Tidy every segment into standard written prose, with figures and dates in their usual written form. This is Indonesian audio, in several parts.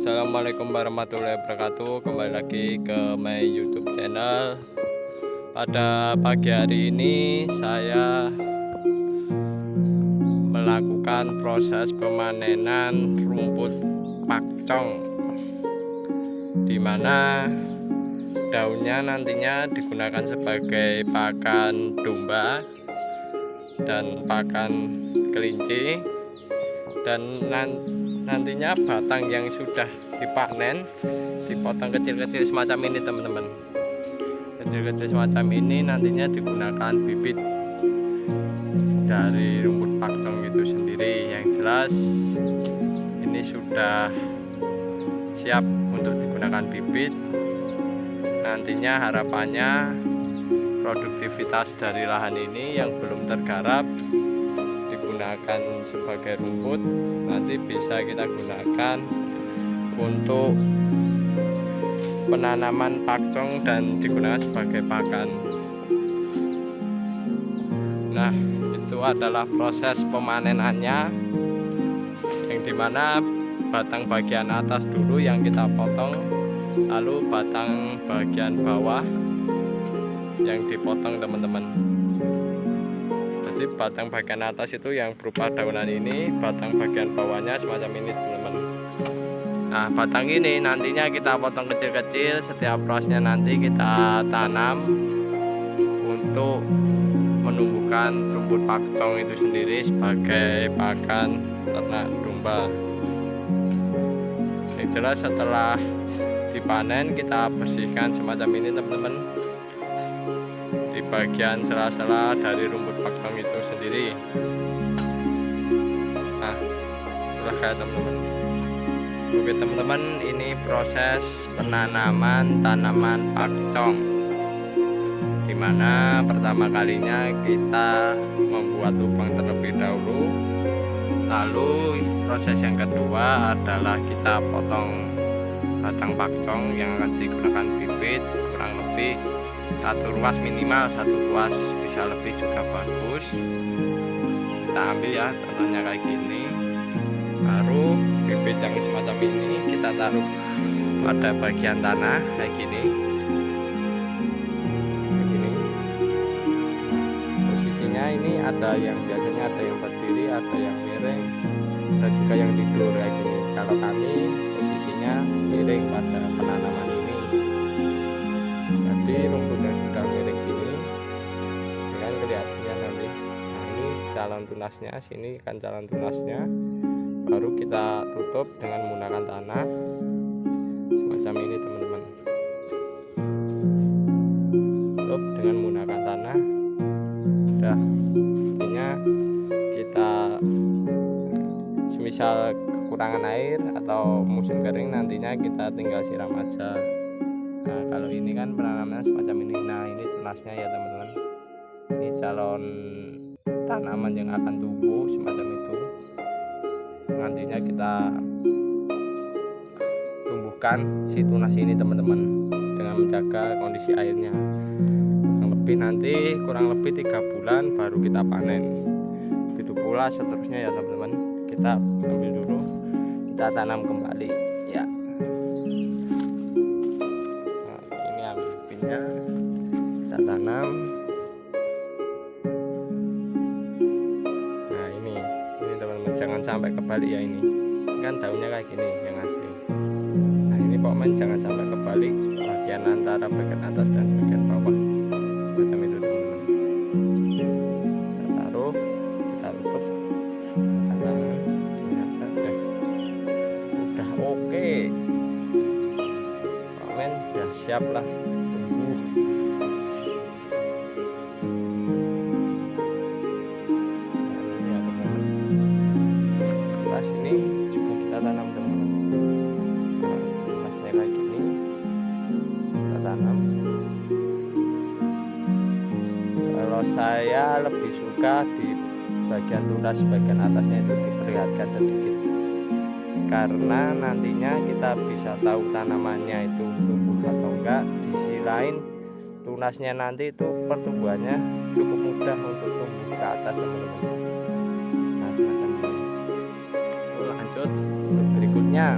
Assalamualaikum warahmatullahi wabarakatuh. Kembali lagi ke my YouTube channel. Pada pagi hari ini saya melakukan proses pemanenan rumput pakcong, dimana daunnya nantinya digunakan sebagai pakan domba dan pakan kelinci, dan nantinya batang yang sudah dipanen dipotong kecil-kecil semacam ini teman-teman. Kecil-kecil semacam ini nantinya digunakan bibit dari rumput pakcong itu sendiri. Yang jelas ini sudah siap untuk digunakan bibit. Nantinya harapannya produktivitas dari lahan ini yang belum tergarap digunakan sebagai rumput nanti bisa kita gunakan untuk penanaman pakcong dan digunakan sebagai pakan. Nah, itu adalah proses pemanenannya, yang dimana batang bagian atas dulu yang kita potong, lalu batang bagian bawah yang dipotong teman-teman. Jadi batang bagian atas itu yang berupa daunan ini, batang bagian bawahnya semacam ini teman-teman. Nah, batang ini nantinya kita potong kecil-kecil, setiap ruasnya nanti kita tanam untuk menumbuhkan rumput pakcong itu sendiri sebagai pakan ternak domba. Yang jelas setelah dipanen kita bersihkan semacam ini teman-teman, di bagian sela-sela dari rumput pakcong itu sendiri. Nah, itulah kayak teman-teman. Oke teman-teman, ini proses penanaman tanaman pakcong, dimana pertama kalinya kita membuat lubang terlebih dahulu, lalu proses yang kedua adalah kita potong batang pakcong yang akan digunakan bibit, kurang lebih satu ruas, minimal satu ruas, bisa lebih juga bagus. Kita ambil ya, contohnya kayak gini. Baru bibit yang semacam ini kita taruh pada bagian tanah kayak gini. Posisinya ini ada yang biasanya ada yang berdiri, ada yang miring, dan juga yang tidur kayak gini. Kalau kami posisinya miring pada penanaman ini. Jadi rumputnya sudah miring gini, dengan kelihatannya nanti. Nah, ini calon tunasnya, sini kan calon tunasnya. Baru kita tutup dengan menggunakan tanah semacam ini teman-teman. Tutup dengan menggunakan tanah. Udah, intinya kita semisal kekurangan air atau musim kering nantinya kita tinggal siram aja. Nah, kalau ini kan penanamannya semacam ini. Nah, ini tunasnya ya teman-teman. Ini calon tanaman yang akan tumbuh semacam itu. Nantinya kita tumbuhkan si tunas ini teman-teman, dengan menjaga kondisi airnya. Kurang lebih 3 bulan baru kita panen. Begitu pula seterusnya ya teman-teman. Kita ambil dulu, kita tanam kembali ya. Kita tanam. Nah, ini teman-teman, jangan sampai kebalik ya. Ini kan daunnya kayak gini yang asli. Nah, ini pokoknya jangan sampai kebalik bagian antara bagian atas dan bagian bawah semacam itu teman-teman. Kita taruh, kita tutup, ini aja udah oke. Pokoknya udah siap lah. Ini juga kita tanam teman-teman. Tunasnya kayak gini kita tanam. Kalau saya lebih suka di bagian tunas bagian atasnya itu diperlihatkan sedikit, karena nantinya kita bisa tahu tanamannya itu tumbuh atau enggak. Di sisi lain tunasnya nanti itu pertumbuhannya cukup mudah untuk tumbuh ke atas teman-teman. Nah, semacam ini. Lanjut untuk berikutnya.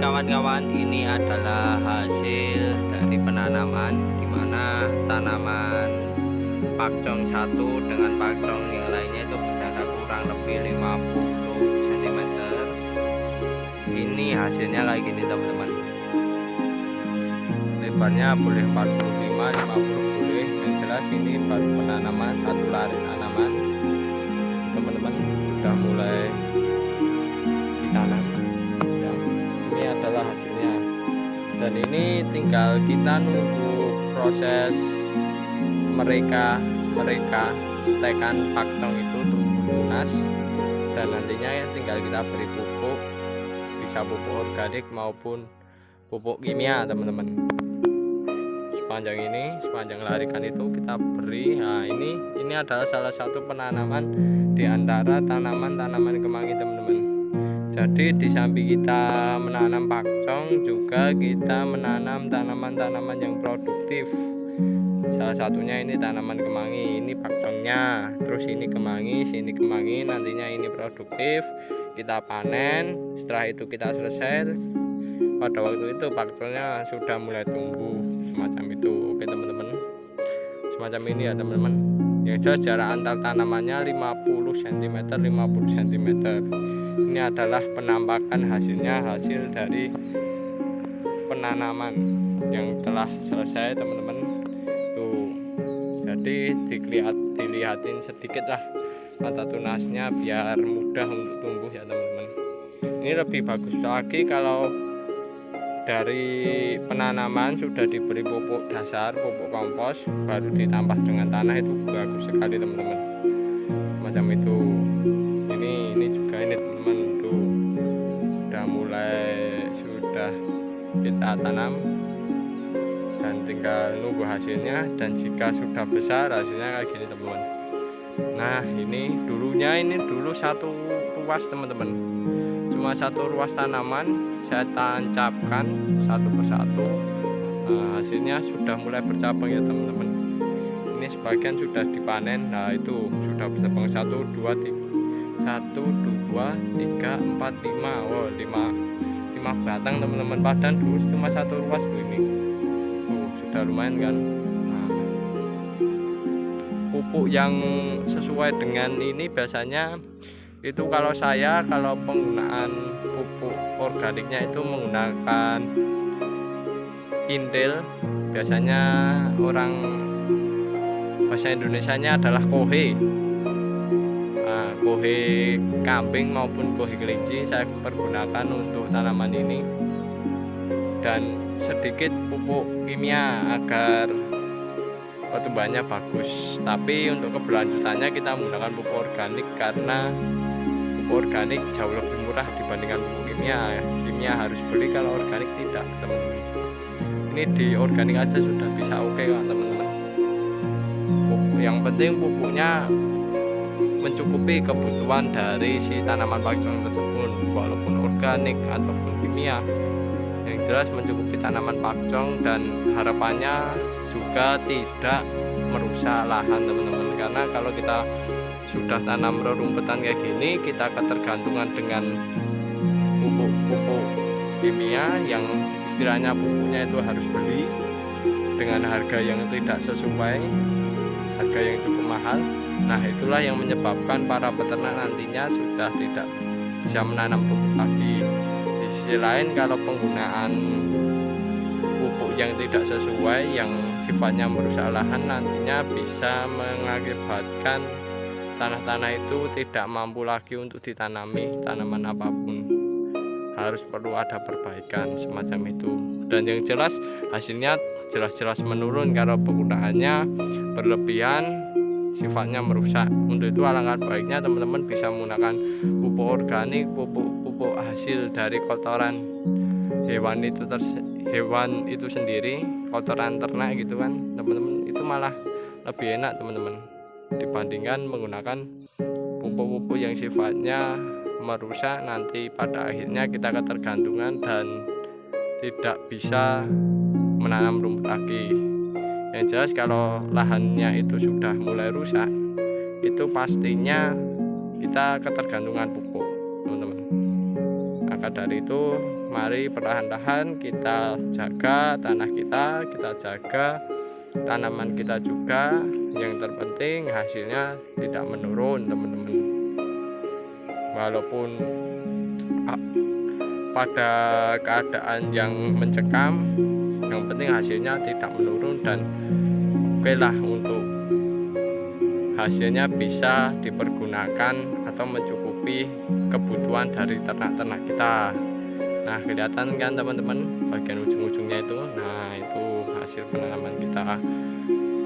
kawan-kawan, ini adalah hasil dari penanaman, di mana tanaman pakcong satu dengan pakcong yang lainnya itu jarak kurang lebih 50 cm. Ini hasilnya kayak gini teman-teman. Lebarnya boleh 45, 50 boleh. Yang jelas ini baru penanaman, satu lari tanaman teman-teman sudah mulai ditanam ya. Ini adalah hasilnya, dan ini tinggal kita nunggu proses mereka stekan pakcong itu tumbuh tunas, dan nantinya tinggal kita beri pupuk, bisa pupuk organik maupun pupuk kimia teman-teman. Sepanjang larikan itu kita beri. Nah, ini adalah salah satu penanaman di antara tanaman-tanaman kemangi teman-teman. Jadi di samping kita menanam pakcong, juga kita menanam tanaman-tanaman yang produktif. Salah satunya ini tanaman kemangi, ini pakcongnya, terus ini kemangi, sini kemangi, nantinya ini produktif, kita panen. Setelah itu kita selesai, pada waktu itu pakcongnya sudah mulai tumbuh semacam itu. Oke teman-teman, semacam ini ya teman-teman. Yang jelas jarak antar tanamannya 50 cm 50 cm. Ini adalah penampakan hasilnya, hasil dari penanaman yang telah selesai teman-teman tuh. Jadi dilihatin sedikit lah mata tunasnya biar mudah untuk tumbuh ya teman-teman. Ini lebih bagus lagi kalau dari penanaman sudah diberi pupuk dasar, pupuk kompos, baru ditambah dengan tanah, itu bagus sekali teman-teman. Macam itu. Ini juga ini teman-teman tuh sudah kita tanam dan tinggal nunggu hasilnya, dan jika sudah besar hasilnya kayak gini teman-teman. Nah ini dulu satu ruas teman-teman, cuma satu ruas tanaman saya tancapkan satu persatu. Nah, hasilnya sudah mulai bercabang ya teman-teman. Ini sebagian sudah dipanen. Nah itu sudah bercabang 1, 2, 3, 1, 2, 3, 4, 5. Oh 5 batang teman-teman. Padahal dulu cuma satu ruas ini. Sudah lumayan kan. Nah, pupuk yang sesuai dengan ini biasanya itu kalau penggunaan pupuk organiknya itu menggunakan Intel, biasanya orang bahasa Indonesianya adalah kohe. Nah, kohe kambing maupun kohe kelinci saya pergunakan untuk tanaman ini, dan sedikit pupuk kimia agar pertumbuhannya bagus. Tapi untuk keberlanjutannya kita menggunakan pupuk organik, karena pupuk organik jauh lebih murah dibandingkan pupuk kimia. Kimia harus beli, kalau organik tidak teman-teman. Ini di organik aja sudah bisa oke kan teman-teman. Yang penting pupuknya mencukupi kebutuhan dari si tanaman pakcong tersebut, walaupun organik ataupun kimia. Yang jelas mencukupi tanaman pakcong, dan harapannya juga tidak merusak lahan teman-teman. Karena kalau kita sudah tanam rerumputan kayak gini, kita ketergantungan dengan pupuk kimia yang istilahnya pupuknya itu harus beli dengan harga yang tidak sesuai, harga yang cukup mahal. Nah itulah yang menyebabkan para peternak nantinya sudah tidak bisa menanam pupuk lagi. Di sisi lain, kalau penggunaan pupuk yang tidak sesuai, yang sifatnya merusak lahan, nantinya bisa mengakibatkan tanah-tanah itu tidak mampu lagi untuk ditanami tanaman apapun. Harus perlu ada perbaikan semacam itu. Dan yang jelas hasilnya jelas-jelas menurun kalau penggunaannya berlebihan, sifatnya merusak. Untuk itu alangkah baiknya teman-teman bisa menggunakan pupuk organik, pupuk hasil dari kotoran hewan itu sendiri, kotoran ternak gitu kan teman-teman. Itu malah lebih enak teman-teman dibandingkan menggunakan pupuk-pupuk yang sifatnya merusak. Nanti pada akhirnya kita ketergantungan dan tidak bisa menanam rumput lagi. Yang jelas kalau lahannya itu sudah mulai rusak, itu pastinya kita ketergantungan pupuk teman-teman. Maka dari itu mari perlahan-lahan kita jaga tanah kita jaga tanaman kita juga. Yang terpenting hasilnya tidak menurun teman-teman, walaupun pada keadaan yang mencekam, yang penting hasilnya tidak menurun dan oke lah untuk hasilnya bisa dipergunakan atau mencukupi kebutuhan dari ternak-ternak kita. Nah, kelihatan kan teman-teman bagian ujung-ujungnya itu. Nah, itu hasil penanaman kita.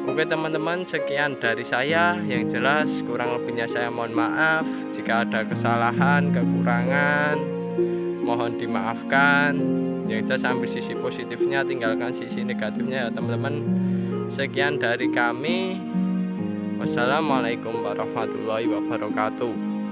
Oke teman-teman, sekian dari saya. Yang jelas kurang lebihnya saya mohon maaf. Jika ada kesalahan, kekurangan, mohon dimaafkan. Yang jelas ambil sisi positifnya, tinggalkan sisi negatifnya ya teman-teman. Sekian dari kami. Wassalamualaikum warahmatullahi wabarakatuh.